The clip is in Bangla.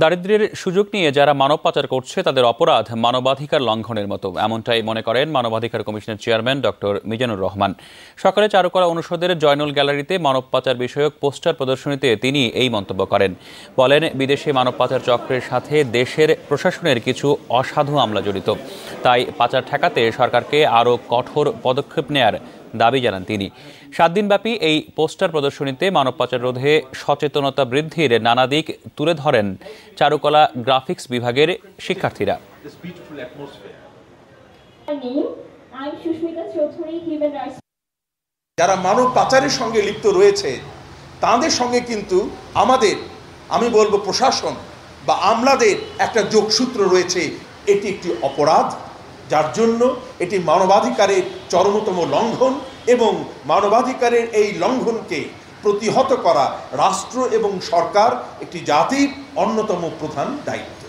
দারিদ্র্যের সুযোগ নিয়ে যারা মানব পাচার করছে তাদের অপরাধ মানবাধিকার লঙ্ঘনের মতো, এমনটাই মনে করেন মানবাধিকার কমিশনের চেয়ারম্যান ডক্টর মিজানুর রহমান। সকালে চারুকলা অনুষদের জয়নুল গ্যালারিতে মানব পাচার বিষয়ক পোস্টার প্রদর্শনীতে তিনি এই মন্তব্য করেন। বলেন, বিদেশে মানব পাচার চক্রের সাথে দেশের প্রশাসনের কিছু অসাধু আমলা জড়িত, তাই পাচার ঠেকাতে সরকারকে আরও কঠোর পদক্ষেপ নেয়ার দাবি জানান তিনি। 7 দিনব্যাপী এই পোস্টার প্রদর্শনীতে মানব পাচার রোধে সচেতনতা বৃদ্ধির নানা দিক তুলে ধরেন চারুকলা গ্রাফিক্স বিভাগের শিক্ষার্থীরা। যারা মানব পাচারের সঙ্গে লিপ্ত রয়েছে তাদের সঙ্গে কিন্তু আমি বলবো প্রশাসন বা আমলাদের একটা যোগসূত্র রয়েছে। এটি একটি অপরাধ, যার জন্য এটি মানবাধিকারের চরমতম লঙ্ঘন, এবং মানবাধিকারের এই লঙ্ঘনকে প্রতিহত করা রাষ্ট্র এবং সরকার, একটি জাতির অন্যতম প্রধান দায়িত্ব।